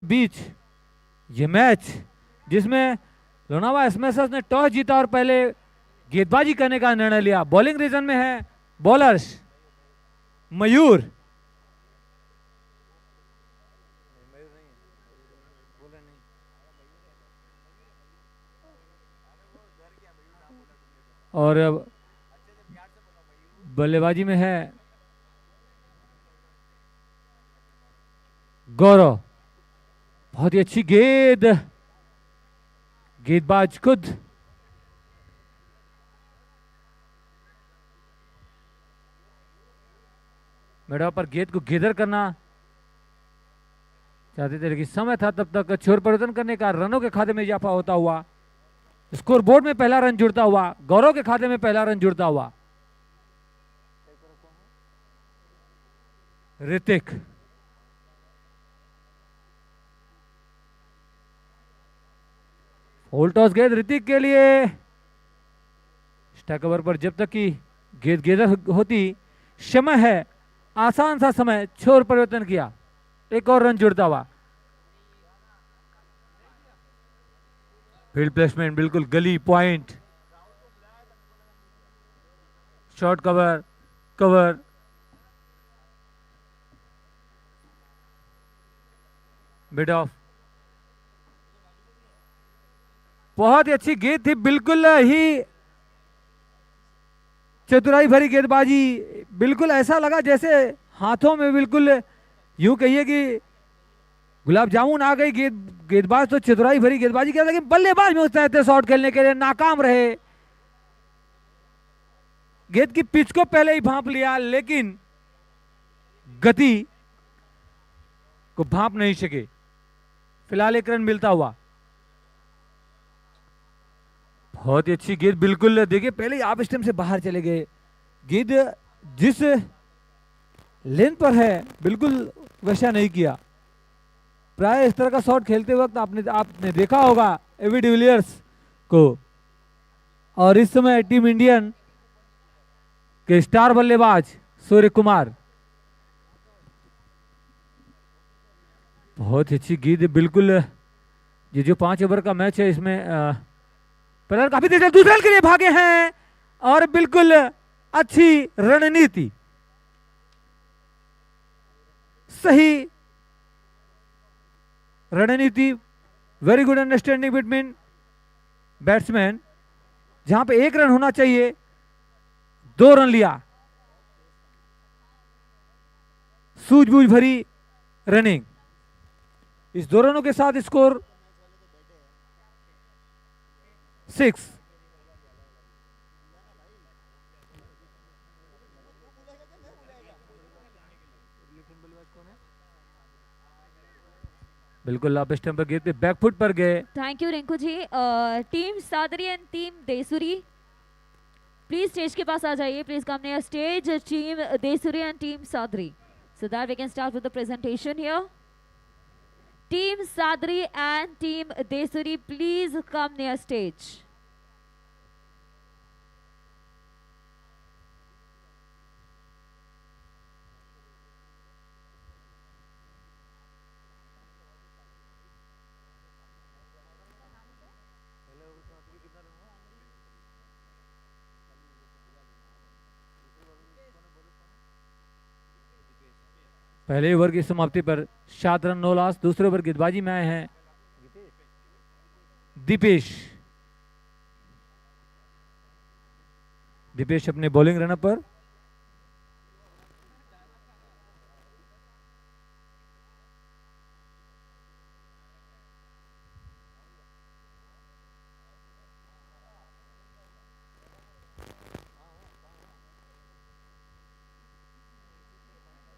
बीच ये मैच जिसमें लोनावाला स्मैशर्स ने टॉस जीता और पहले गेंदबाजी करने का निर्णय लिया। बॉलिंग रीजन में है बॉलर्स मयूर, और बल्लेबाजी में है गौरव। बहुत ही अच्छी गेंद, गेंदबाज खुद मेडा पर गेंद को गेदर करना चाहते थे, लेकिन समय था तब तक छोर परिवर्तन करने का। रनों के खाते में इजाफा होता हुआ, स्कोर बोर्ड में पहला रन जुड़ता हुआ, गौरव के खाते में पहला रन जुड़ता हुआ। ऋतिक, फुल टॉस गेंद ऋतिक के लिए। स्ट्राइक कवर पर जब तक कि गेंद गेदर होती, समय है, आसान सा समय, छोर परिवर्तन किया, एक और रन जुड़ता हुआ। फील्ड प्लेसमेंट बिल्कुल गली point, short cover, cover, mid of. बहुत ही अच्छी गेंद थी, बिल्कुल ही चतुराई भरी गेंदबाजी। बिल्कुल ऐसा लगा जैसे हाथों में बिल्कुल यूं कहिए कि गुलाब जामुन आ गई। गेंदबाज तो चतुराई भरी गेंदबाजी किया, लेकिन बल्लेबाज में उस तरह से शॉट खेलने के लिए नाकाम रहे। गेंद की पिच को पहले ही भांप लिया, लेकिन गति को भांप नहीं सके। फिलहाल एक रन मिलता हुआ। बहुत ही अच्छी गेंद, बिल्कुल देखिए पहले ही आप स्टंप से बाहर चले गए। गेंद जिस लेंथ पर है बिल्कुल वैसा नहीं किया। प्राय इस तरह का शॉट खेलते वक्त आपने देखा होगा एबी डिविलियर्स को, और इस समय टीम इंडियन के स्टार बल्लेबाज सूर्य कुमार। बहुत अच्छी गेंद, बिल्कुल ये जो 5 ओवर का मैच है इसमें प्लेयर काफी देर से दूसरे के लिए भागे हैं, और बिल्कुल अच्छी रणनीति, सही रणनीति, very good understanding between batsman. जहां पे 1 रन होना चाहिए 2 रन लिया। सूझबूझ भरी रनिंग, इस 2 रनों के साथ स्कोर 6। बिल्कुल आप स्टंप पर गिरते बैकफुट पर गए। Thank you Rinku ji. Team Sadri and team Desuri please stage के पास आ जाइए। Please come near stage, team Desuri and team Sadri, so that we can start with the presentation here. Team Sadri and Team Desuri, please come near stage. पहले over की समाप्ति पर 7 run 9 loss. दूसरे over गेंदबाजी में आए हैं दीपेश। दीपेश अपने बॉलिंग रनअप पर।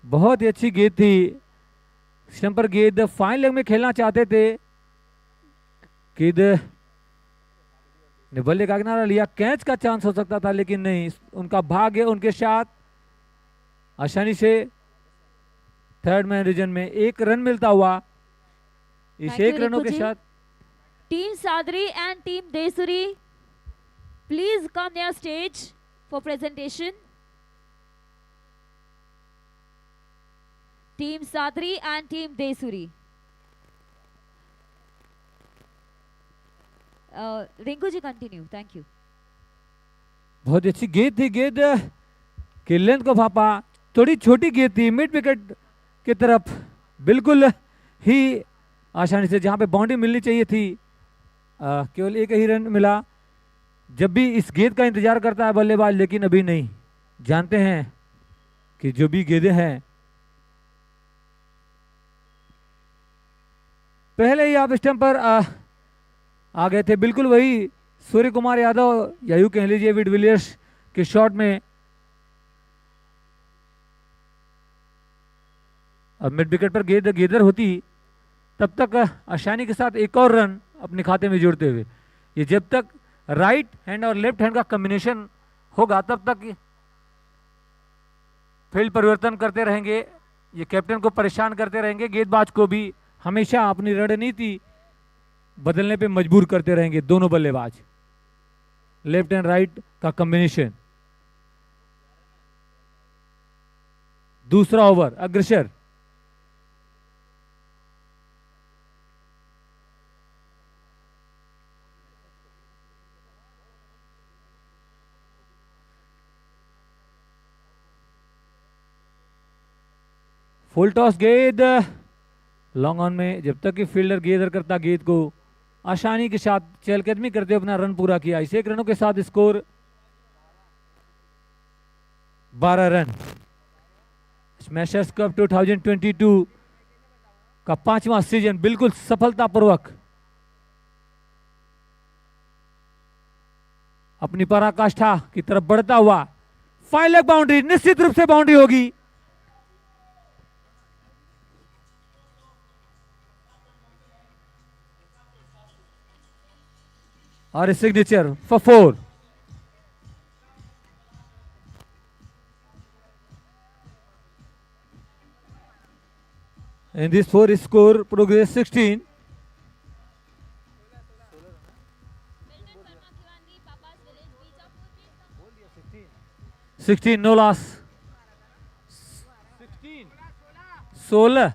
बहुत ही अच्छी गेंद थी, स्टंप पर गेंद, फाइन लेग में खेलना चाहते थे। गेंद ने बल्ले का किनारा लिया, कैच का चांस हो सकता था लेकिन नहीं, उनका भाग्य उनके साथ। आसानी से थर्ड मैन रीजन में 1 रन मिलता हुआ। इस 1 रनों के साथ team Sadri and team Desuri please come near stage for presentation. Team Sadri and team Desuri, Rinku ji continue, thank you. बहुत ही अच्छी गेंद थी, गेंद की लेंथ को भापा, थोड़ी छोटी गेंद थी मिड विकेट की तरफ, बिल्कुल ही आसानी से जहां पे बाउंड्री मिलनी चाहिए थी, केवल एक ही रन मिला। जब भी इस गेंद का इंतजार करता है बल्लेबाज, लेकिन अभी नहीं, जानते हैं कि जो भी गेंदें हैं पहले ही आप स्टंप पर आ गए थे, बिल्कुल वही सूर्य कुमार यादव या यूं कह लीजिए विलियर्स के शॉट में। अब मिड विकेट पर गेंद गेंदर होती तब तक आसानी के साथ एक और रन अपने खाते में जोड़ते हुए, ये जब तक राइट हैंड और लेफ्ट हैंड का कॉम्बिनेशन होगा तब तक फील्ड परिवर्तन करते रहेंगे, ये कैप्टन को परेशान करते रहेंगे, गेंदबाज को भी हमेशा अपनी रणनीति बदलने पे मजबूर करते रहेंगे दोनों बल्लेबाज। लेफ्ट एंड राइट का कॉम्बिनेशन। दूसरा ओवर अग्रसर, फुल टॉस गेंद लॉन्ग ऑन में, जब तक कि फील्डर गेंदर करता गेंद को आसानी के साथ चहलकदमी करते हुए अपना रन पूरा किया। इस एक रनों के साथ स्कोर 12 रन। स्मैशर्स कप 2022 का 5वां सीजन बिल्कुल सफलतापूर्वक अपनी पराकाष्ठा की तरफ बढ़ता हुआ। 5 लेग बाउंड्री, निश्चित रूप से बाउंड्री होगी। और signature for 4। In this 4 score progress 16. No loss. 16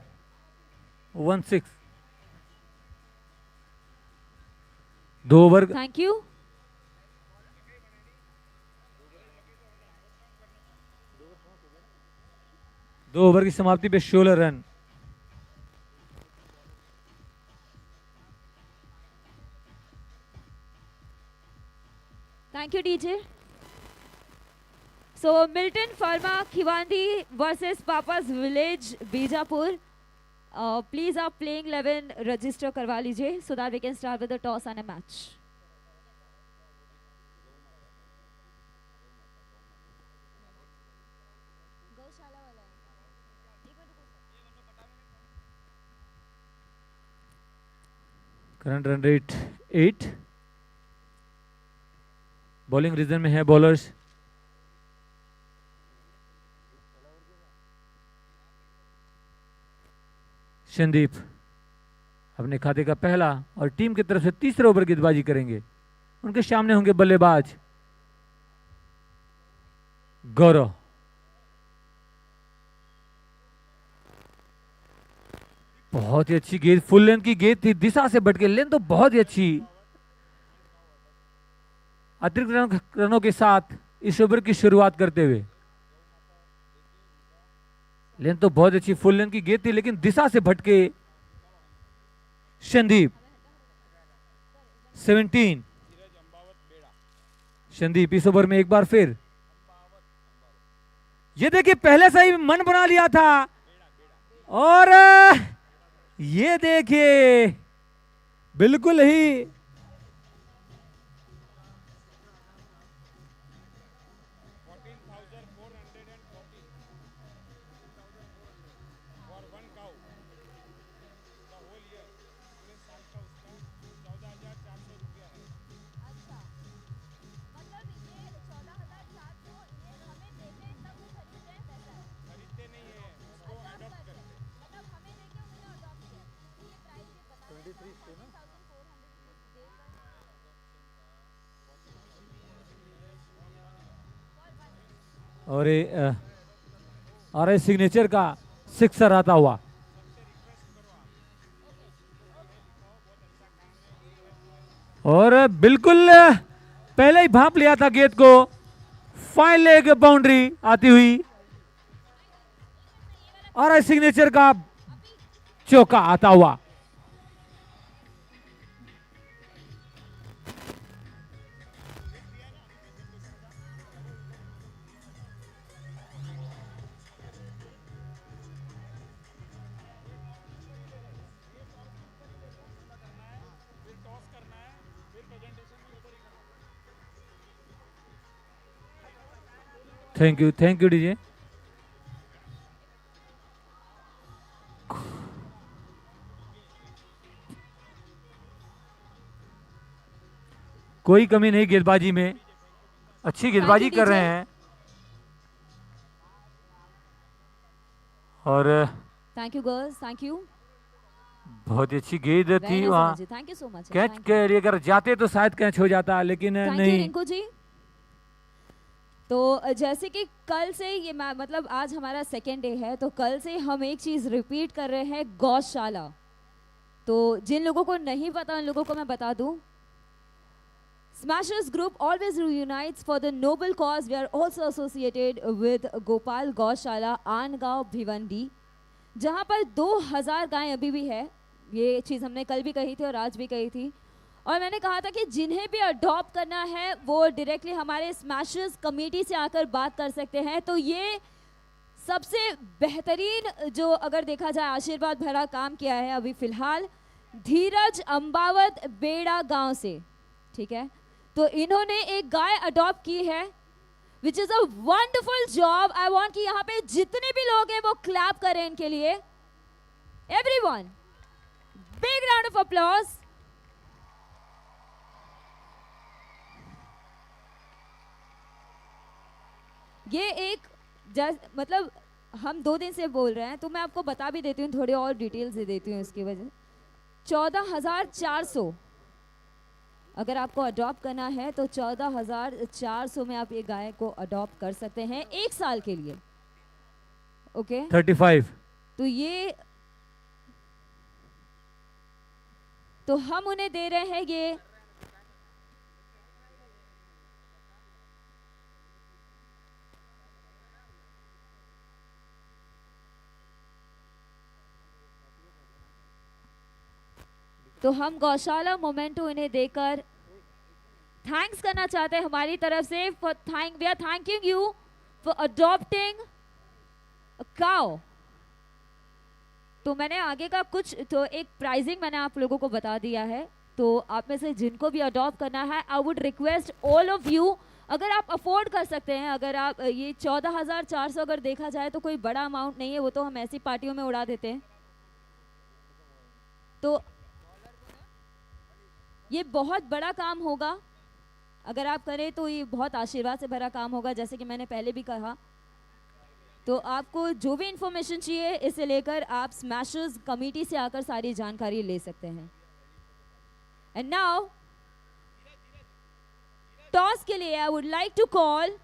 1-6 2 over. Thank you. दो ओवर की समाप्ति पे 16 run. Thank you, DJ. So, Milton Pharma Khivandi versus Papa's Village, Bijapur. Please, आप playing 11 register करवा लीजिए so that we can start with the toss and a match. Current run rate 8। Bowling reason में है bowlers Sandeep, अपने खाते का पहला और टीम की तरफ से तीसरे ओवर गेंदबाजी करेंगे। उनके सामने होंगे बल्लेबाज गौरव। बहुत ही अच्छी गेंद, फुल लेंथ की गेंद थी, दिशा से भटके, लेंथ तो बहुत ही अच्छी। अतिरिक्त रनों के साथ इस ओवर की शुरुआत करते हुए, लेंथ तो बहुत अच्छी, फुल लेंथ की गेंद थी, लेकिन दिशा से भटके संदीप। 17 संदीप इस ओवर में एक बार फिर, ये देखिए पहले से ही मन बना लिया था और ये देखिए बिल्कुल ही और सिग्नेचर का सिक्सर आता हुआ। और बिल्कुल पहले ही भांप लिया था गेंद को, फाइन लेग बाउंड्री आती हुई और सिग्नेचर का चौका आता हुआ। Thank you DJ. कोई कमी नहीं गेंदबाजी में, अच्छी गेंदबाजी कर रहे हैं और thank you girls, thank you, बहुत ही अच्छी गेंद थी वहाँ। Thank you so much. Catch के लिए अगर जाते तो शायद कैच हो जाता, लेकिन नहीं। रिंकू जी, तो जैसे कि कल से ये मतलब आज हमारा सेकेंड डे है, तो कल से हम एक चीज रिपीट कर रहे हैं, गौशाला। तो जिन लोगों को नहीं पता उन लोगों को मैं बता दूं, Smashers Group always reunites for the noble cause. We are also associated with Gopal Gaushala, Angaon, Bhiwandi, जहाँ पर 2000 गायें अभी भी है। ये चीज़ हमने कल भी कही थी और आज भी कही थी, और मैंने कहा था कि जिन्हें भी अडॉप्ट करना है वो डायरेक्टली हमारे स्मैशर्स कमेटी से आकर बात कर सकते हैं। तो ये सबसे बेहतरीन जो अगर देखा जाए आशीर्वाद भरा काम किया है अभी फिलहाल धीरज अंबावत बेड़ा गांव से, ठीक है। तो इन्होंने एक गाय अडॉप्ट की है, which is a wonderful job. I want कि यहाँ पे जितने भी लोग हैं वो क्लैप करें इनके लिए। Everyone, big round of applause. ये एक मतलब हम 2 दिन से बोल रहे हैं, तो मैं आपको बता भी देती हूँ, थोड़ी और डिटेल्स दे देती हूँ इसकी वजह। 14,400 अगर आपको अडॉप्ट करना है तो 14,400 में आप ये गाय को अडॉप्ट कर सकते हैं 1 साल के लिए। ओके 35। तो ये तो हम उन्हें दे रहे हैं ये तो हम गौशाला मोमेंटो इन्हें देकर थैंक्स करना चाहते हैं हमारी तरफ से। We are thanking you for adopting a cow. तो मैंने आगे का कुछ तो एक प्राइजिंग मैंने आप लोगों को बता दिया है। तो आप में से जिनको भी अडॉप्ट करना है, I would request all of you, अगर आप अफोर्ड कर सकते हैं, अगर आप ये 14,400 अगर देखा जाए तो कोई बड़ा अमाउंट नहीं है, वो तो हम ऐसी पार्टियों में उड़ा देते हैं। तो ये बहुत बड़ा काम होगा, अगर आप करें तो ये बहुत आशीर्वाद से भरा काम होगा, जैसे कि मैंने पहले भी कहा। तो आपको जो भी इंफॉर्मेशन चाहिए इसे लेकर आप स्मैशर्स कमेटी से आकर सारी जानकारी ले सकते हैं। एंड नाउ टॉस के लिए I would like to call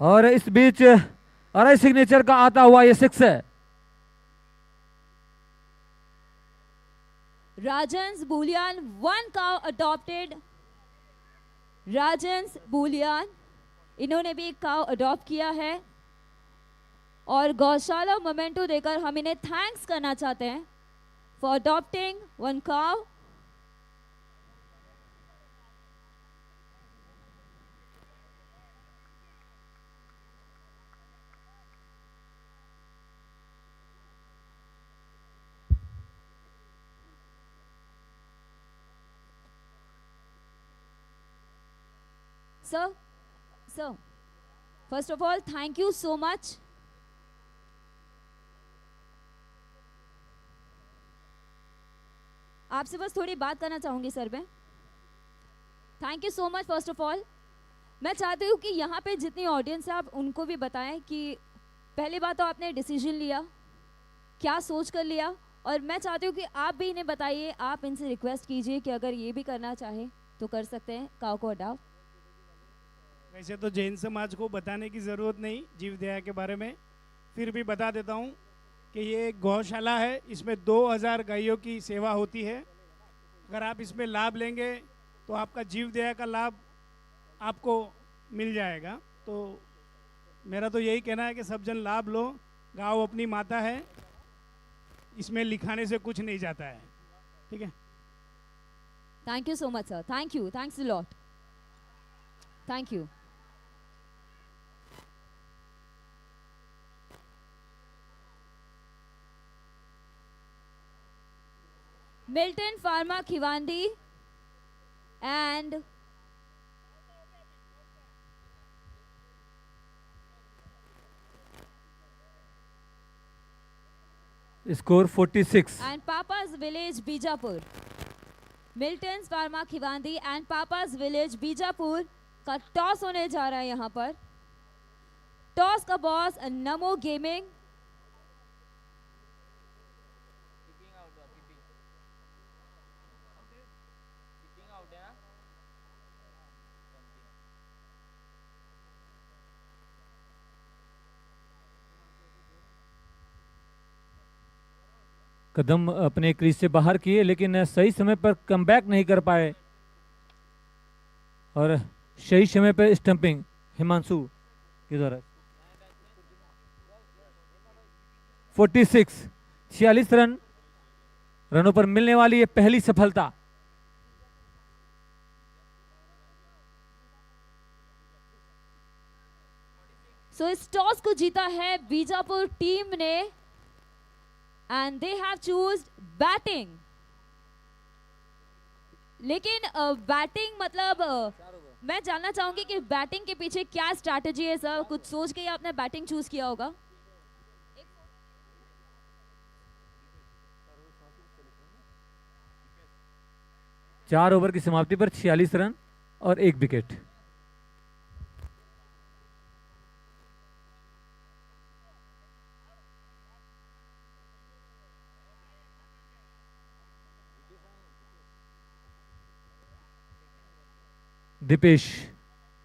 और इस बीच अरे सिग्नेचर का आता हुआ ये 6 है। राजन्स बुलियान 1 काउ अडॉप्टेड। राजन्स बुलियान इन्होंने भी एक काउ अडॉप्ट किया है और गौशाला मोमेंटो देकर हम इन्हें थैंक्स करना चाहते हैं for adopting 1 cow. Sir, first of all, thank you so much. आपसे बस थोड़ी बात करना चाहूंगी सर मैं। Thank you so much first of all. मैं चाहती हूँ कि यहाँ पे जितनी ऑडियंस है आप उनको भी बताएं कि पहली बात तो आपने डिसीजन लिया, क्या सोच कर लिया, और मैं चाहती हूँ कि आप भी इन्हें बताइए, आप इनसे रिक्वेस्ट कीजिए कि अगर ये भी करना चाहे तो कर सकते हैं काउ को अडॉप्ट। वैसे तो जैन समाज को बताने की ज़रूरत नहीं जीव दया के बारे में, फिर भी बता देता हूँ कि ये एक गौशाला है, इसमें 2000 गायों की सेवा होती है। अगर आप इसमें लाभ लेंगे तो आपका जीव दया का लाभ आपको मिल जाएगा। तो मेरा तो यही कहना है कि सब जन लाभ लो। गाँव अपनी माता है, इसमें लिखाने से कुछ नहीं जाता है। ठीक है, Thank you so much, sir. Thank you. Thanks a lot. Thank you. Milton Pharma Khivandi and score 46। Papa's Village Bijapur. Milton's Pharma Khivandi and Papa's Village Bijapur का टॉस होने जा रहा है यहाँ पर। टॉस का बॉस नमो गेमिंग। कदम अपने crease से बाहर किए लेकिन सही समय पर कमबैक नहीं कर पाए और सही समय पर स्टंपिंग हिमांशु के द्वारा। 46 रनों पर मिलने वाली ये पहली सफलता। सो इस टॉस को जीता है बीजापुर टीम ने and they have choose batting. लेकिन बैटिंग मतलब मैं जानना चाहूंगी कि बैटिंग के पीछे क्या स्ट्रैटेजी है सर? कुछ सोच के ही आपने बैटिंग चूज किया होगा। 4 ओवर की समाप्ति पर 46 रन और 1 विकेट। दीपेश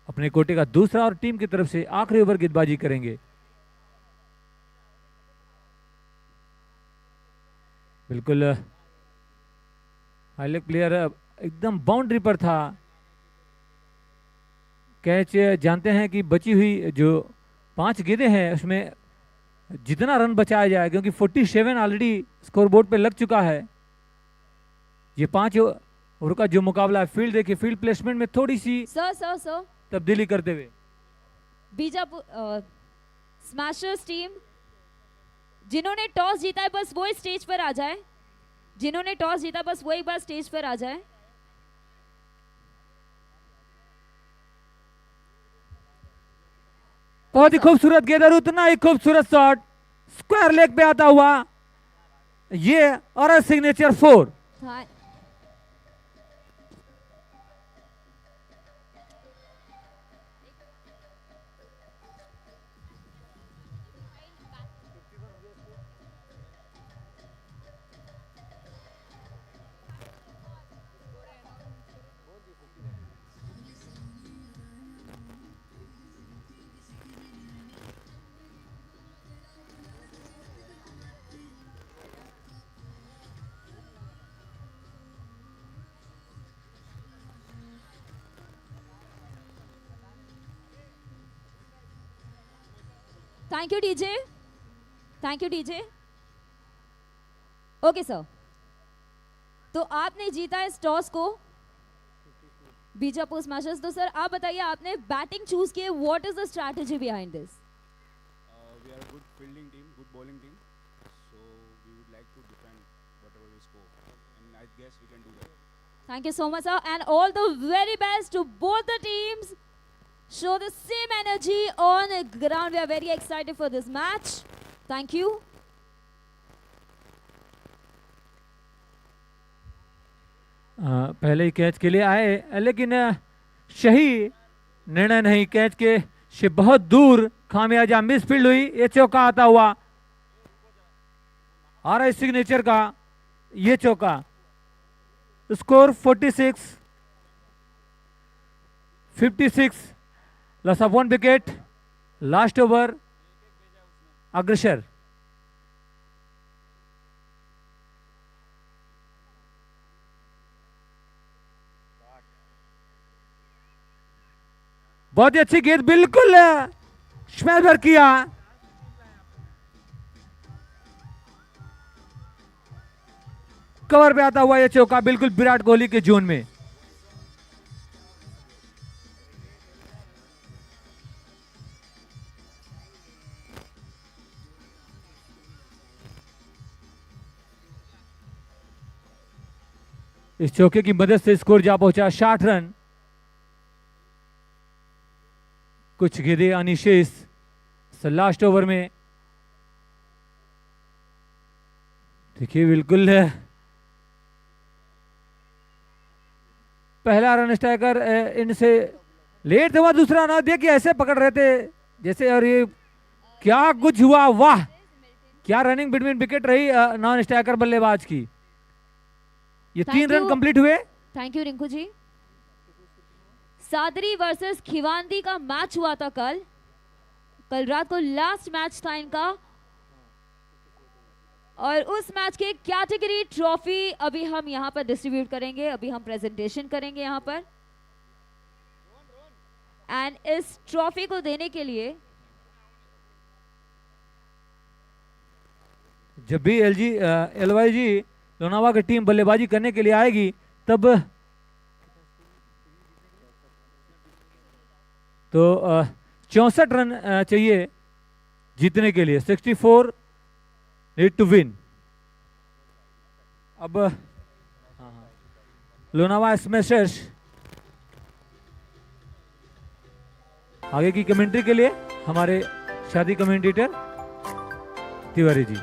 अपने कोटे का दूसरा और टीम की तरफ से आखिरी ओवर गेंदबाजी करेंगे। बिल्कुल हाईलेग प्लेयर एकदम बाउंड्री पर था। कैच जानते हैं कि बची हुई जो 5 गेंदें हैं उसमें जितना रन बचाया जाए, क्योंकि 47 ऑलरेडी स्कोरबोर्ड पे लग चुका है। ये 5 ओवर का जो मुकाबला है, फील्ड देखिए, फील्ड प्लेसमेंट में थोड़ी सी सर तब्दीली करते हुए बीजापुर स्मैशर्स टीम जिन्होंने टॉस जीता है बस वो इस स्टेज पर आ जाए। जिन्होंने टॉस जीता बस वो एक बार स्टेज पर आ जाए। बहुत ही खूबसूरत गेंद और उतना ही खूबसूरत शॉट स्क्वायर लेग पे आता हुआ ये और signature 4। Thank you DJ, thank you DJ. Okay sir, तो आपने जीता इस टॉस को बीजापुर स्मैशर्स। तो सर आप बताइए, आपने बैटिंग चूज की है, what is the strategy behind this? We are a good fielding team, good bowling team, so we would like to defend whatever we score, and I guess we can do that. Thank you so much, sir, and all the very best to both the teams. Show the same energy on the ground. We are very excited for this match. Thank you. पहले ही catch के लिए आए लेकिन सही निर्णय नहीं, catch के से बहुत दूर खामियाजा मिसफील्ड हुई। ये चौका आता हुआ आ रहा है सिग्नेचर का, ये चौका। Score 56 loss of 1 wicket, last over अग्रसर। बहुत ही अच्छी गेंद, बिल्कुल स्मैशर किया। कवर पे आता हुआ यह चौका बिल्कुल विराट कोहली के जोन में। इस चौके की मदद से स्कोर जा पहुंचा 60 रन। कुछ गेंदें अनिशेष लास्ट ओवर में। देखिए बिल्कुल पहला रन स्ट्राइकर इनसे लेट हुआ, दूसरा ना देखिए ऐसे पकड़ रहे थे जैसे, और ये क्या कुछ हुआ, वाह क्या रनिंग बिटवीन विकेट रही नॉन स्ट्राइकर बल्लेबाज की। ये 3 रन कंप्लीट हुए। Thank you Rinku ji. Sadri versus Khivandi का मैच हुआ था कल रात को लास्ट मैच था इनका, और उस मैच के कैटेगरी ट्रॉफी अभी हम यहाँ पर डिस्ट्रीब्यूट करेंगे, अभी हम प्रेजेंटेशन करेंगे यहाँ पर। एंड इस ट्रॉफी को देने के लिए जब भी LYG लोनावा की टीम बल्लेबाजी करने के लिए आएगी तब तो 64 रन चाहिए जीतने के लिए, 64 नीड टू विन। अब लोनावा स्मैशर्स आगे की कमेंट्री के लिए हमारे शादी commentator Tiwari ji.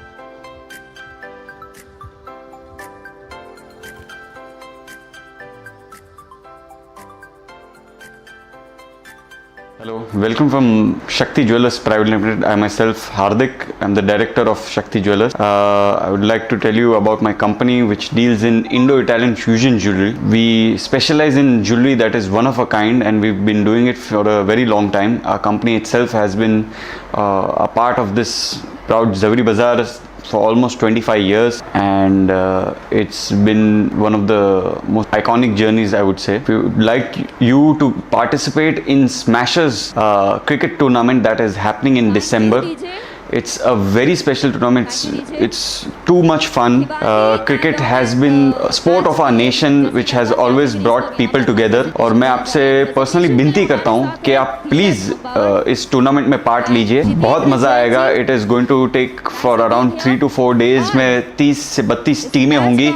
Hello, welcome from Shakti Jewellers Private Limited. I myself, Hardik, I'm the director of Shakti Jewellers. I would like to tell you about my company which deals in Indo-Italian fusion jewelry. We specialize in jewelry that is one of a kind, and we've been doing it for a very long time. Our company itself has been a part of this proud Zaveri Bazaar for almost 25 years, and it's been one of the most iconic journeys, I would say. We would like you to participate in Smashers cricket tournament that is happening in December. It's a very special tournament. It's too much fun. Cricket has been a sport of our nation which has always brought people together. और मैं आपसे personally विनती करता हूँ कि आप please इस tournament में पार्ट लीजिए, बहुत मज़ा आएगा। It is going to take for around 3 to 4 days में 30 से 32 टीमें होंगी,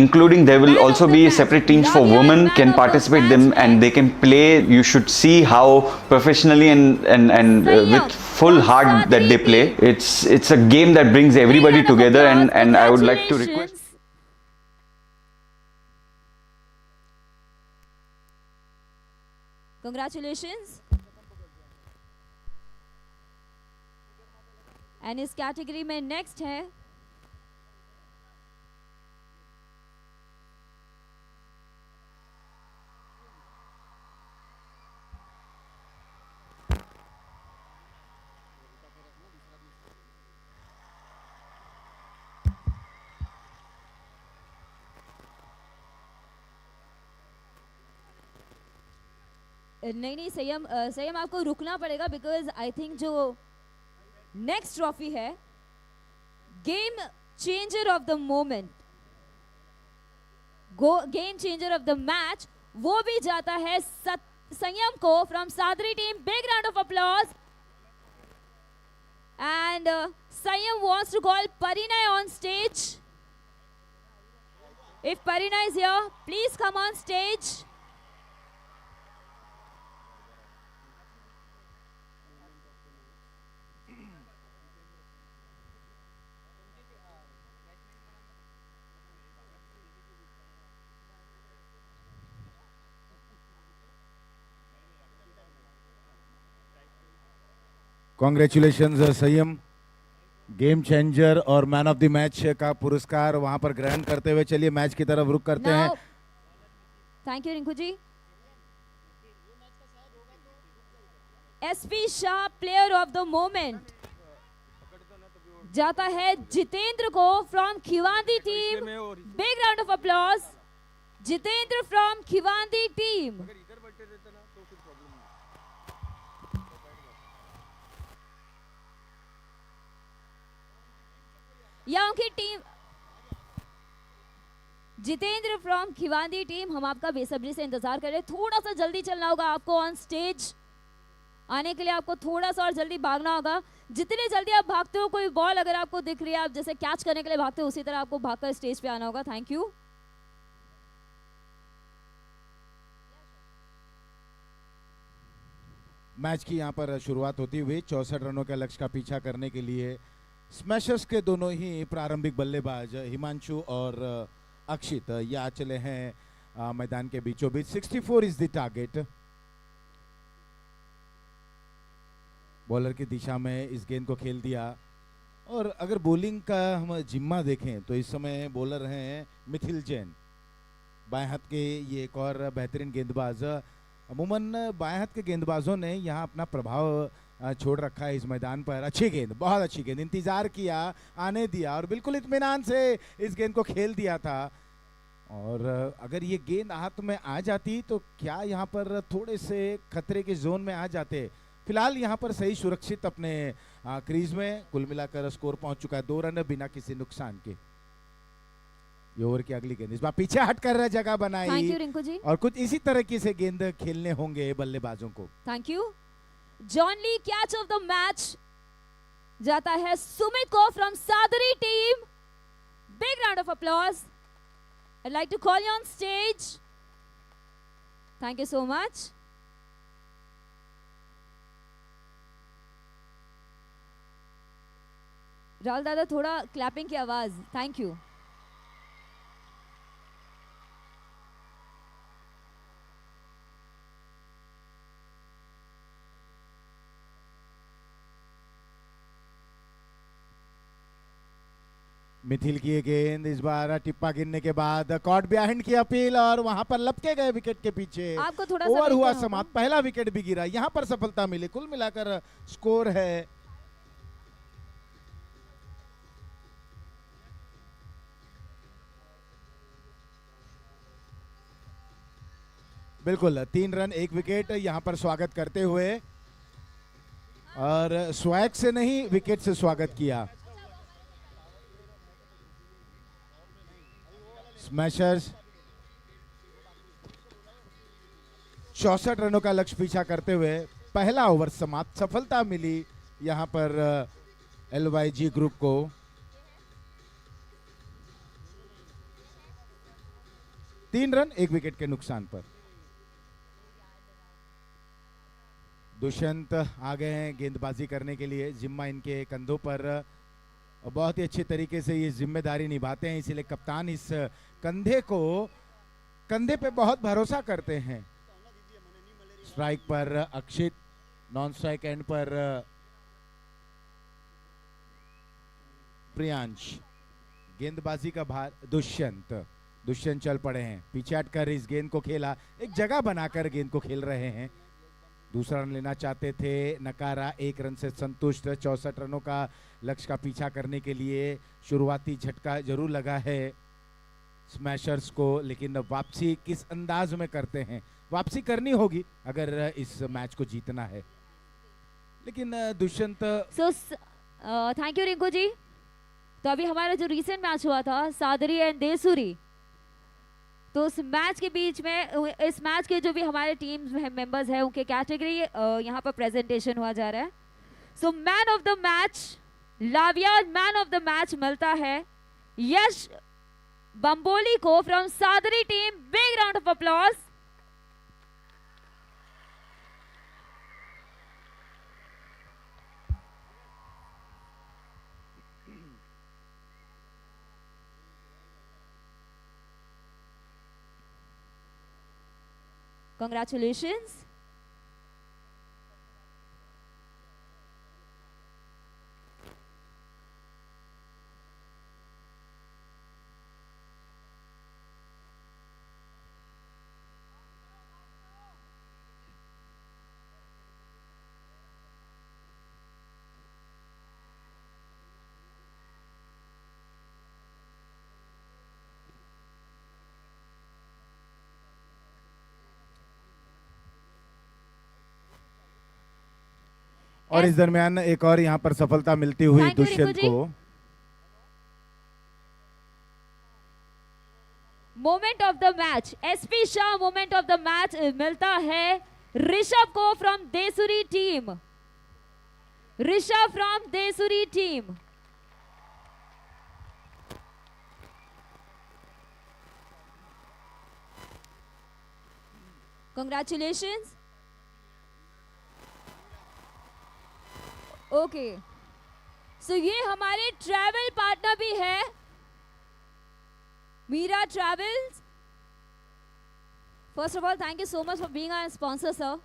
including there will also be separate teams for women can participate them and they can play. You should see how professionally and with full heart that they play. It's a game that brings everybody together, and I would like to request. Congratulations. And इस category में next है नहीं संयम आपको रुकना पड़ेगा, because I think जो next trophy है game changer of the moment, game changer of the match, वो भी जाता है संयम को from Sadri team. Big round of applause and संयम wants to call Parinay on stage. If Parinay is here please come on stage. Congratulations संयम, game changer और man of the match का पुरस्कार वहां पर ग्रहण करते हुए चलिए मैच की तरफ रुख करते हैं। Thank you Rinku ji. SP Shah player of the moment जाता है जितेंद्र को from Khivandi team. Big round of applause Jitendra from Khivandi team. यहाँ की team Jitendra from Khivandi team, हम आपका बेसब्री से इंतजार कर रहे हैं। थोड़ा सा जल्दी चलना होगा आपको, ऑन स्टेज आने के लिए आपको थोड़ा सा और जल्दी भागना होगा। जितने जल्दी आप भागते हो, कोई बॉल अगर आपको दिख रही है, आप जैसे कैच करने के लिए भागते हो, उसी तरह आपको भागकर स्टेज पे आना होगा। Thank you. मैच की यहाँ पर शुरुआत होती हुई 64 रनों के लक्ष्य का पीछा करने के लिए स्मैशर्स के दोनों ही प्रारंभिक बल्लेबाज हिमांशु और अक्षित ये आ चले हैं मैदान के बीचों बीच। 64 इज द टारगेट। बॉलर की दिशा में इस गेंद को खेल दिया। और अगर बॉलिंग का हम जिम्मा देखें तो इस समय बॉलर हैं मिथिल जैन, बाएं हाथ के ये एक और बेहतरीन गेंदबाज। अमूमन बाएं हाथ के गेंदबाजों ने यहाँ अपना प्रभाव छोड़ रखा है इस मैदान पर। अच्छी गेंद, बहुत अच्छी गेंद, इंतजार किया, आने दिया और बिल्कुल इत्मीनान से इस गेंद को खेल दिया था। और अगर ये गेंद हाथ में आ जाती तो क्या यहाँ पर थोड़े से खतरे के जोन में आ जाते। फिलहाल यहाँ पर सही सुरक्षित अपने क्रीज में। कुल मिलाकर स्कोर पहुंच चुका है 2 रन बिना किसी नुकसान के। ये ओवर की अगली गेंद इस बार पीछे हटकर जगह बनाई। थैंक यू रिंकू जी। और कुछ इसी तरह से गेंद खेलने होंगे बल्लेबाजों को। Thank you. जॉन ली कैच ऑफ द मैच जाता है सुमित को from Sadri team. Big round of applause. I'd like to call you on stage. Thank you so much. Rahul दादा थोड़ा क्लैपिंग की आवाज। Thank you. मिथिल की ये गेंद इस बार टिप्पा गिरने के बाद कॉट बिहाइंड की अपील और वहां पर लपके गए विकेट के पीछे। आपको थोड़ा सा ओवर वेट हुआ करना समाप्त। पहला विकेट भी गिरा, यहां पर सफलता मिली। कुल मिलाकर स्कोर है बिल्कुल 3 रन 1 विकेट। यहां पर स्वागत करते हुए और स्वैग से नहीं विकेट से स्वागत किया स्मैशर्स। 64 रनों का लक्ष्य पीछा करते हुए पहला ओवर समाप्त। सफलता मिली यहां पर LYG ग्रुप को। तीन रन 1 विकेट के नुकसान पर। दुष्यंत आ गए हैं गेंदबाजी करने के लिए। जिम्मा इनके कंधों पर बहुत ही अच्छे तरीके से ये जिम्मेदारी निभाते हैं, इसीलिए कप्तान इस कंधे पे बहुत भरोसा करते हैं। स्ट्राइक पर अक्षित, नॉन स्ट्राइक एंड पर प्रियांश। गेंदबाजी का भार दुष्यंत चल पड़े हैं। पीछे हटकर इस गेंद को खेला, एक जगह बनाकर गेंद को खेल रहे हैं। दूसरा रन लेना चाहते थे, नकारा। 1 रन से संतुष्ट। 64 रनों का लक्ष्य का पीछा करने के लिए शुरुआती झटका जरूर लगा है स्मैशर्स को, लेकिन वापसी किस अंदाज में करते हैं। वापसी करनी होगी अगर इस मैच को जीतना है। लेकिन दुष्यंत थैंक यू रिंकू जी। तो अभी हमारा जो रिसेंट मैच हुआ था सादरी एंड देसुरी, तो उस मैच के बीच में इस मैच के जो भी हमारे टीम मेंबर्स हैं उनके कैटेगरी यहाँ पर प्रेजेंटेशन हुआ जा रहा है। So man of the match लाविया, man of the match मिलता है यश बम्बोली को from Sadri team. Big round of applause. Congratulations. और इस दरमियान एक और यहाँ पर सफलता मिलती हुई Thank you, दुष्यंत रिंकू जी। को। Moment of the match, SP Shah moment of the match मिलता है ऋषभ को from Desuri team. Rishabh from Desuri team. Congratulations. Okay, so ये हमारे ट्रैवल पार्टनर भी है, Meera travels. First of all thank you so much for being our sponsor sir.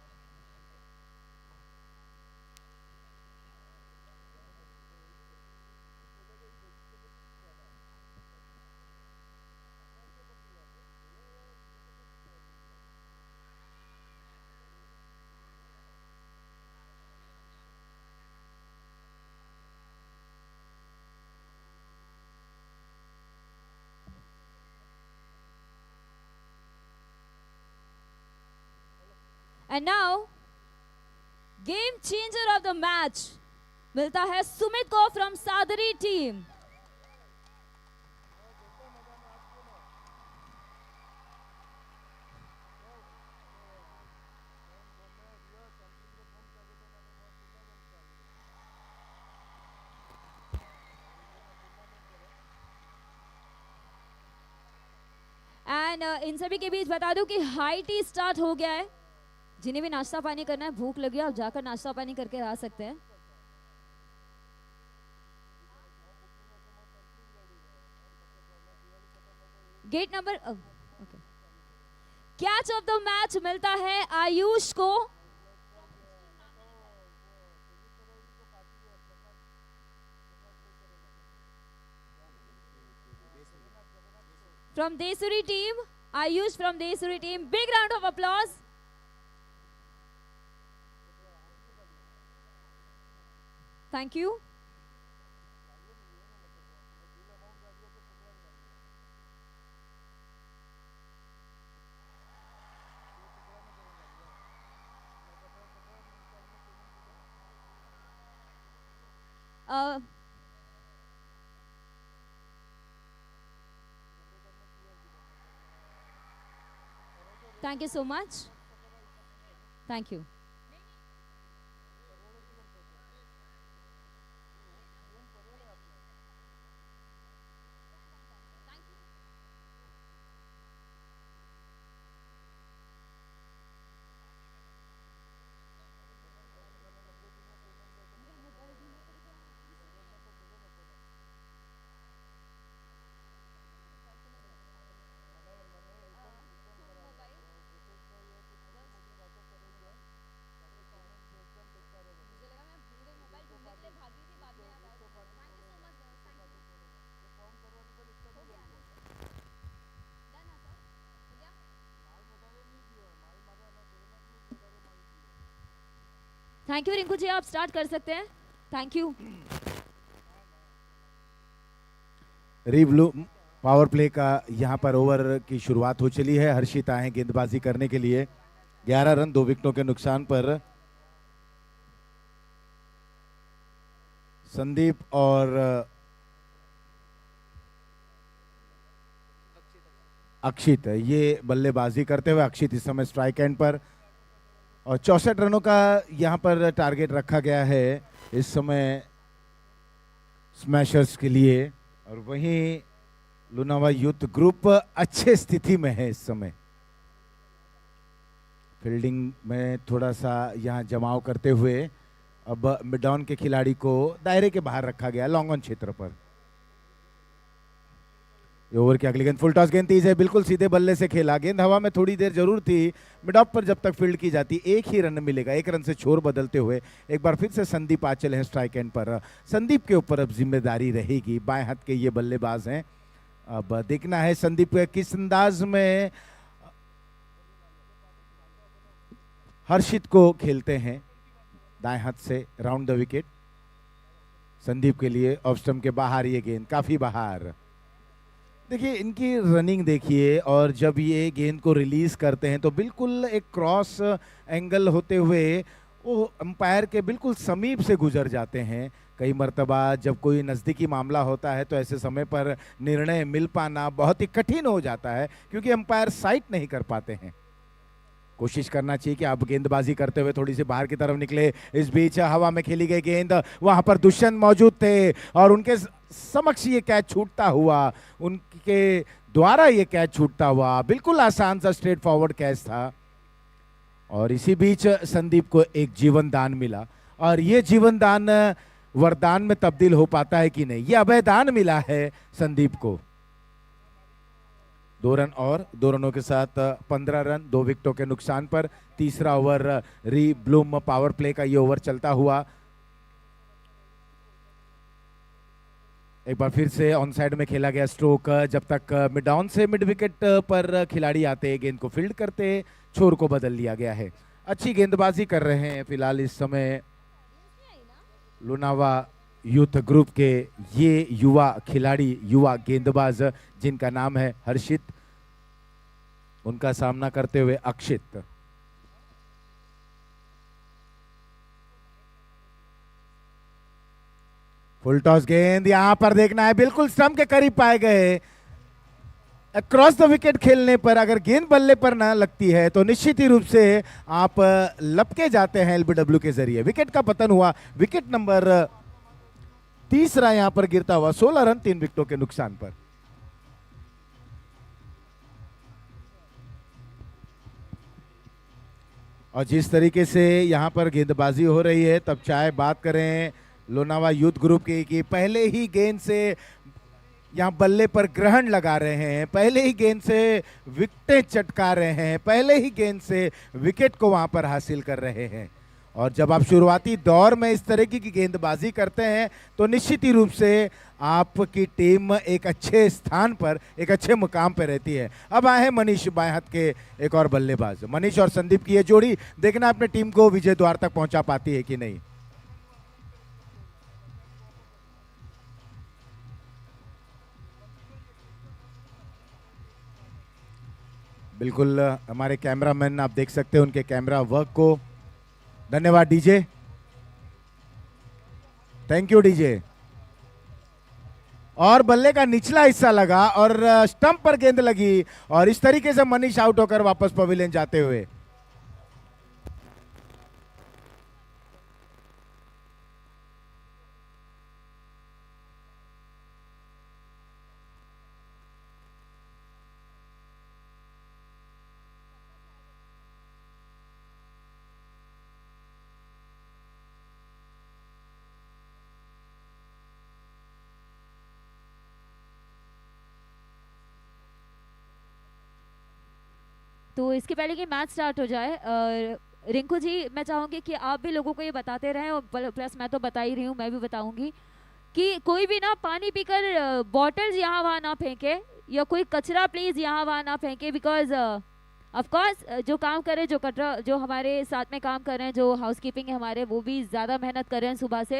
And now game changer of the match मिलता है सुमित को फ्रॉम सादरी टीम। एंड इन सभी के बीच बता दूं कि हाई टी स्टार्ट हो गया है। जिन्हें भी नाश्ता पानी करना है, भूख लगी है, आप जाकर नाश्ता पानी करके आ सकते हैं। Get number catch of the match मिलता है आयुष को। From Desuri team, Ayush from Desuri team, big round of applause. Thank you. Thank you so much. Thank you. Thank you Rinku ji, आप स्टार्ट कर सकते हैं। Thank you. रीब्लू पावर प्ले का यहाँ पर ओवर की शुरुआत हो चली है। हर्षित आए हैं गेंदबाजी करने के लिए। 11 रन 2 विकेटों के नुकसान पर संदीप और अक्षित ये बल्लेबाजी करते हुए। अक्षित इस समय स्ट्राइक एंड पर और 64 रनों का यहाँ पर टारगेट रखा गया है इस समय स्मैशर्स के लिए। और वहीं लुनावा यूथ ग्रुप अच्छे स्थिति में है इस समय। फील्डिंग में थोड़ा सा यहाँ जमाव करते हुए अब मिड डाउन के खिलाड़ी को दायरे के बाहर रखा गया लॉन्ग ऑन क्षेत्र पर। ओवर की अगली गेंद फुल टॉस गेंद तेज है, बिल्कुल सीधे बल्ले से खेला। गेंद हवा में थोड़ी देर जरूर थी। मिड ऑफ पर जब तक फील्ड की जाती एक ही रन मिलेगा। 1 रन से छोर बदलते हुए एक बार फिर से संदीप आंचल हैं स्ट्राइक एंड पर। संदीप के ऊपर अब जिम्मेदारी रहेगी। बाएं हाथ के ये बल्लेबाज हैं। अब देखना है संदीप किस अंदाज में हर्षित को खेलते हैं दाएं हाथ से राउंड द विकेट। संदीप के लिए ऑफ स्टंप के बाहर ये गेंद काफी बाहर। देखिए इनकी रनिंग देखिए, और जब ये गेंद को रिलीज करते हैं तो बिल्कुल एक क्रॉस एंगल होते हुए वो अंपायर के बिल्कुल समीप से गुजर जाते हैं। कई मर्तबा जब कोई नज़दीकी मामला होता है तो ऐसे समय पर निर्णय मिल पाना बहुत ही कठिन हो जाता है, क्योंकि अंपायर साइट नहीं कर पाते हैं। कोशिश करना चाहिए कि आप गेंदबाजी करते हुए थोड़ी सी बाहर की तरफ निकले। इस बीच हवा में खेली गई गेंद, वहां पर दुष्यंत मौजूद थे और उनके समक्ष ये कैच छूटता हुआ, उनके द्वारा ये कैच छूटता हुआ, बिल्कुल आसान सा स्ट्रेट फॉरवर्ड कैच था। और इसी बीच संदीप को एक जीवन दान मिला, और ये जीवन दान वरदान में तब्दील हो पाता है कि नहीं, ये अभय दान मिला है संदीप को। 2 रन और 2 रनों के साथ 15 रन 2 विकेटों के नुकसान पर तीसरा ओवर री ब्लूम पावर प्ले का ये ओवर चलता हुआ एक बार फिर से ऑन साइड में खेला गया स्ट्रोक। जब तक मिड ऑन से मिड विकेट पर खिलाड़ी आते गेंद को फील्ड करते, छोर को बदल लिया गया है। अच्छी गेंदबाजी कर रहे हैं फिलहाल इस समय लोनावा यूथ ग्रुप के ये युवा खिलाड़ी, युवा गेंदबाज जिनका नाम है हर्षित, उनका सामना करते हुए अक्षित। फुल टॉस गेंद यहां पर देखना है, बिल्कुल स्टंप के करीब पाए गए। अक्रॉस द विकेट खेलने पर अगर गेंद बल्ले पर ना लगती है तो निश्चित ही रूप से आप लपके जाते हैं एलबीडब्ल्यू के जरिए। विकेट का पतन हुआ, विकेट नंबर तीसरा यहां पर गिरता हुआ, 16 रन 3 विकेटों के नुकसान पर। और जिस तरीके से यहां पर गेंदबाजी हो रही है, तब चाहे बात करें लोनावा यूथ ग्रुप की कि पहले ही गेंद से यहां बल्ले पर ग्रहण लगा रहे हैं, पहले ही गेंद से विकेटें चटका रहे हैं, पहले ही गेंद से विकेट को वहां पर हासिल कर रहे हैं। और जब आप शुरुआती दौर में इस तरह की गेंदबाजी करते हैं तो निश्चित ही रूप से आपकी टीम एक अच्छे स्थान पर, एक अच्छे मुकाम पर रहती है। अब आए हैं मनीष, बाएं हाथ के एक और बल्लेबाज। मनीष और संदीप की ये जोड़ी देखना अपने टीम को विजय द्वार तक पहुंचा पाती है कि नहीं। बिल्कुल हमारे कैमरामैन आप देख सकते हैं उनके कैमरा वर्क को। धन्यवाद डीजे, थैंक यू डीजे। और बल्ले का निचला हिस्सा लगा और स्टंप पर गेंद लगी और इस तरीके से मनीष आउट होकर वापस पवेलियन जाते हुए। तो इसके पहले कि मैच स्टार्ट हो जाए, रिंकू जी मैं चाहूँगी कि आप भी लोगों को ये बताते रहें, और प्लस मैं तो बता ही रही हूँ, मैं भी बताऊँगी कि कोई भी ना पानी पीकर बॉटल्स यहाँ वहाँ ना फेंके, या कोई कचरा प्लीज़ यहाँ वहाँ ना फेंके, बिकॉज ऑफ कोर्स जो काम करे, जो हमारे साथ में काम कर रहे हैं, जो हाउसकीपिंग है हमारे, वो भी ज़्यादा मेहनत कर रहे हैं सुबह से।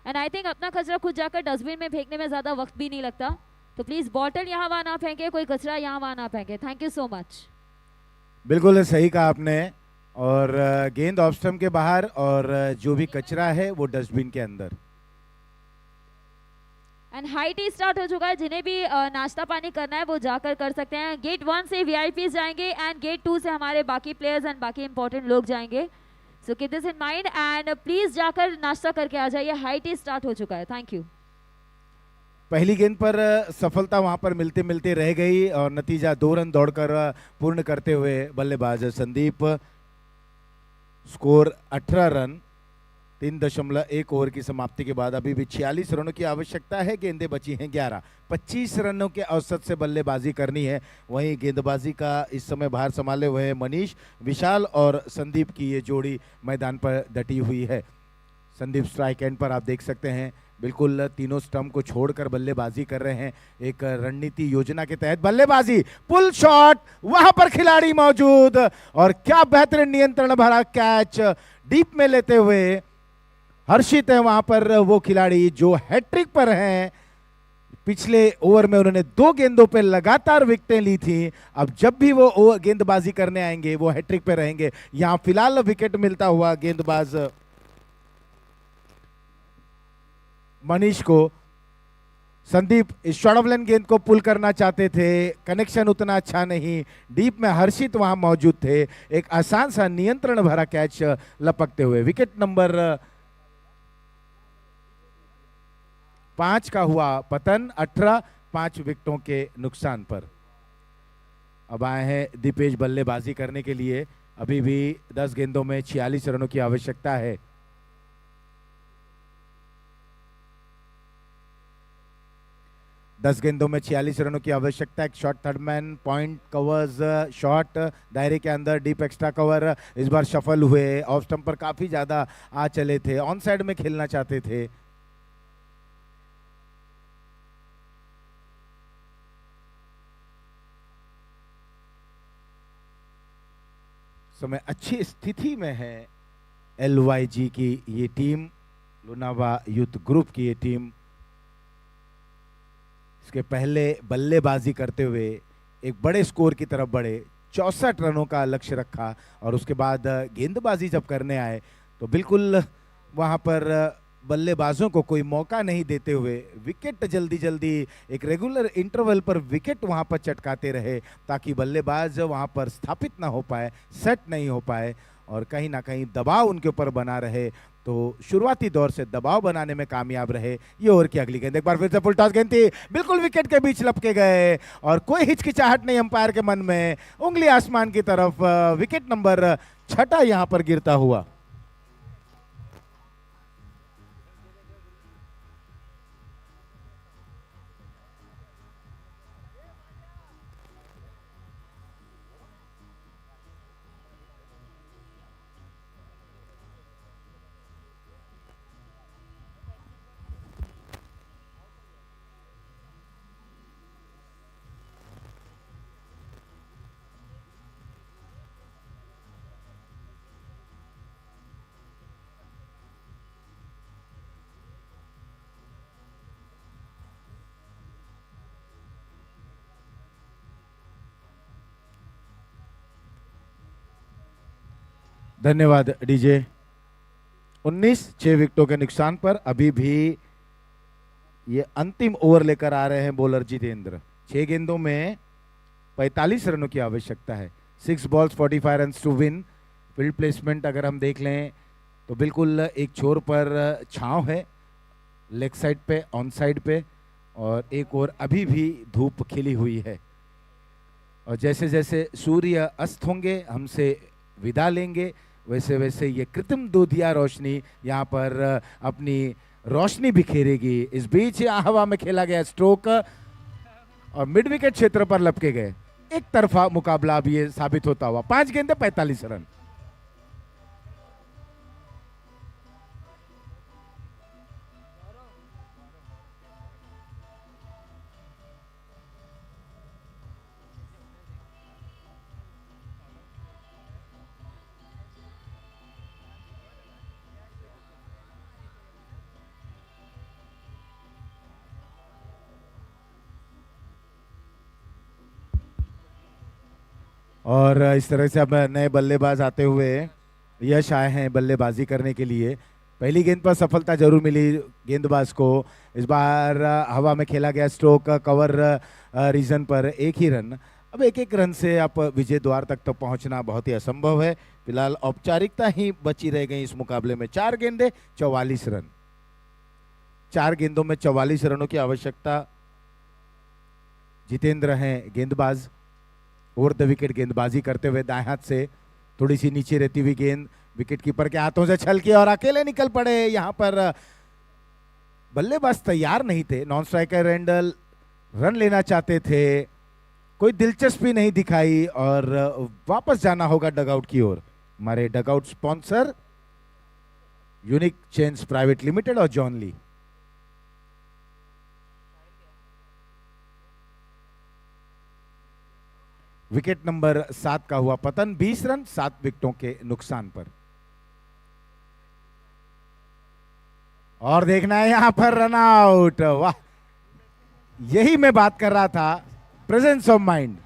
एंड आई थिंक अपना कचरा खुद जाकर डस्टबिन में फेंकने में ज़्यादा वक्त भी नहीं लगता। तो प्लीज़ बॉटल यहाँ वहाँ ना फेंके, कोई कचरा यहाँ वहाँ ना फेंके। Thank you so much. बिल्कुल सही कहा आपने। और गेंद ऑफ स्टंप के बाहर और जो भी कचरा है वो डस्टबिन के अंदर। एंड हाई टी स्टार्ट हो चुका है, जिन्हें भी नाश्ता पानी करना है वो जाकर कर सकते हैं। गेट 1 से वीआईपीज जाएंगे एंड गेट 2 से हमारे बाकी प्लेयर्स एंड बाकी इंपॉर्टेंट लोग जाएंगे। So keep this in mind and please जाकर नाश्ता करके आ जाइए। हाई टी स्टार्ट हो चुका है। Thank you. पहली गेंद पर सफलता वहां पर मिलते मिलते रह गई और नतीजा 2 रन दौड़कर पूर्ण करते हुए बल्लेबाज संदीप। स्कोर 18 रन 3.1 ओवर की समाप्ति के बाद अभी भी 46 रनों की आवश्यकता है। गेंदें बची हैं 11। 25 रनों के औसत से बल्लेबाजी करनी है। वहीं गेंदबाजी का इस समय भार संभाले हुए मनीष, विशाल और संदीप की ये जोड़ी मैदान पर डटी हुई है। संदीप स्ट्राइक एंड पर आप देख सकते हैं बिल्कुल तीनों स्टंप को छोड़कर बल्लेबाजी कर रहे हैं। एक रणनीति योजना के तहत बल्लेबाजी, पुल शॉट, वहां पर खिलाड़ी मौजूद और क्या बेहतरीन नियंत्रण भरा कैच डीप में लेते हुए हर्षित है वहां पर वो खिलाड़ी जो हैट्रिक पर हैं। पिछले ओवर में उन्होंने 2 गेंदों पे लगातार विकेटें ली थी। अब जब भी वो गेंदबाजी करने आएंगे वो हैट्रिक पे रहेंगे। यहां फिलहाल विकेट मिलता हुआ गेंदबाज मनीष को। संदीप इस शॉर्ट ऑफ लाइन गेंद को पुल करना चाहते थे, कनेक्शन उतना अच्छा नहीं। डीप में हर्षित वहां मौजूद थे, एक आसान सा नियंत्रण भरा कैच लपकते हुए। विकेट नंबर 5 का हुआ पतन, 18 5 विकेटों के नुकसान पर। अब आए हैं दीपेश बल्लेबाजी करने के लिए। अभी भी 10 गेंदों में 46 रनों की आवश्यकता है। दस गेंदों में 46 रनों की आवश्यकता। एक shot third man, point covers, shot दायरे के अंदर, डीप एक्स्ट्रा कवर इस बार सफल हुए। ऑफ स्टंप पर काफी ज्यादा आ चले थे, ऑन साइड में खेलना चाहते थे। समय अच्छी स्थिति में है LYG की ये टीम, लोनावा यूथ ग्रुप की ये टीम। इसके पहले बल्लेबाजी करते हुए एक बड़े स्कोर की तरफ बढ़े, 64 रनों का लक्ष्य रखा, और उसके बाद गेंदबाजी जब करने आए तो बिल्कुल वहां पर बल्लेबाजों को कोई मौका नहीं देते हुए विकेट जल्दी जल्दी एक रेगुलर इंटरवल पर विकेट वहां पर चटकाते रहे, ताकि बल्लेबाज वहां पर स्थापित ना हो पाए, सेट नहीं हो पाए, और कहीं ना कहीं दबाव उनके ऊपर बना रहे। तो शुरुआती दौर से दबाव बनाने में कामयाब रहे। ये ओवर की अगली गेंद एक बार फिर से फुल टॉस गेंद थी, बिल्कुल विकेट के बीच लपके गए, और कोई हिचकिचाहट नहीं अंपायर के मन में, उंगली आसमान की तरफ। विकेट नंबर 6 यहां पर गिरता हुआ। धन्यवाद डीजे। 19 6 विकेटों के नुकसान पर अभी भी ये अंतिम ओवर लेकर आ रहे हैं बॉलर जितेंद्र। 6 गेंदों में 45 रनों की आवश्यकता है। 6 balls 45 runs to win. Field placement अगर हम देख लें तो बिल्कुल एक छोर पर छांव है, लेग साइड पे, ऑन साइड पे, और एक और अभी भी धूप खिली हुई है। और जैसे जैसे सूर्य अस्त होंगे, हमसे विदा लेंगे, वैसे वैसे ये कृत्रिम दूधिया रोशनी यहाँ पर अपनी रोशनी बिखेरेगी। इस बीच हवा में खेला गया स्ट्रोक और मिड विकेट क्षेत्र पर लपके गए। एक तरफा मुकाबला अब ये साबित होता हुआ। 5 गेंदे 45 रन। और इस तरह से अब नए बल्लेबाज आते हुए यश आए हैं बल्लेबाजी करने के लिए। पहली गेंद पर सफलता जरूर मिली गेंदबाज को। इस बार हवा में खेला गया स्ट्रोक, कवर रीजन पर 1 ही रन। अब एक रन से आप विजय द्वार तक तो पहुंचना बहुत ही असंभव है। फिलहाल औपचारिकता ही बची रह गई इस मुकाबले में। 4 गेंदे 44 रन। 4 गेंदों में 44 रनों की आवश्यकता। जितेंद्र हैं गेंदबाज, ओवर द विकेट गेंदबाजी करते हुए दाएं हाथ से थोड़ी सी नीचे रहती हुई गेंद विकेट कीपर के हाथों से छल के और अकेले निकल पड़े। यहां पर बल्लेबाज तैयार नहीं थे। नॉन स्ट्राइकर रैंडल रन लेना चाहते थे, कोई दिलचस्पी नहीं दिखाई और वापस जाना होगा डगआउट की ओर। हमारे dugout sponsor unique chains private limited और जॉन ली। विकेट नंबर 7 का हुआ पतन, 20 रन 7 विकेटों के नुकसान पर। और देखना है यहां पर रन आउट। वाह, यही मैं बात कर रहा था, प्रेजेंस ऑफ माइंड।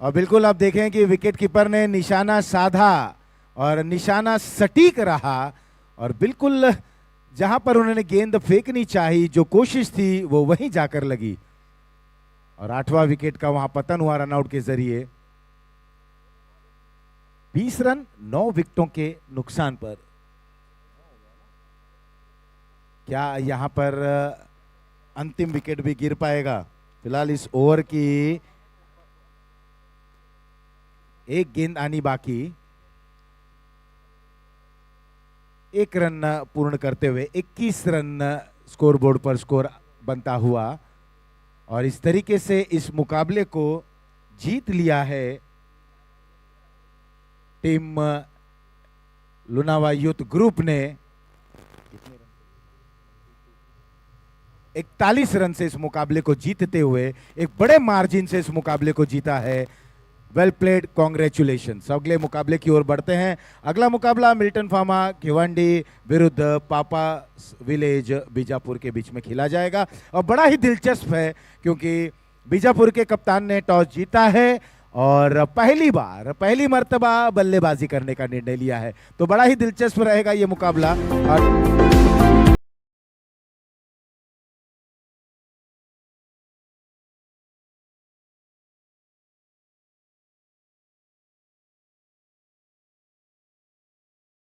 और बिल्कुल आप देखें कि विकेट कीपर ने निशाना साधा और निशाना सटीक रहा और बिल्कुल जहां पर उन्होंने गेंद फेंकनी चाहिए, जो कोशिश थी वो वहीं जाकर लगी और 8वां विकेट का वहां पतन हुआ रनआउट के जरिए। 20 रन 9 विकेटों के नुकसान पर। क्या यहां पर अंतिम विकेट भी गिर पाएगा? फिलहाल इस ओवर की एक गेंद आनी बाकी। 1 रन पूर्ण करते हुए 21 रन स्कोरबोर्ड पर स्कोर बनता हुआ और इस तरीके से इस मुकाबले को जीत लिया है टीम लुनावा यूथ ग्रुप ने। 41 रन से इस मुकाबले को जीतते हुए एक बड़े मार्जिन से इस मुकाबले को जीता है। Well played, congratulations. अगले मुकाबले की ओर बढ़ते हैं। अगला मुकाबला मिल्टन फार्मा भिवंडी विरुद्ध पापा विलेज बीजापुर के बीच में खेला जाएगा और बड़ा ही दिलचस्प है क्योंकि बीजापुर के कप्तान ने टॉस जीता है और पहली मर्तबा बल्लेबाजी करने का निर्णय लिया है, तो बड़ा ही दिलचस्प रहेगा ये मुकाबला। और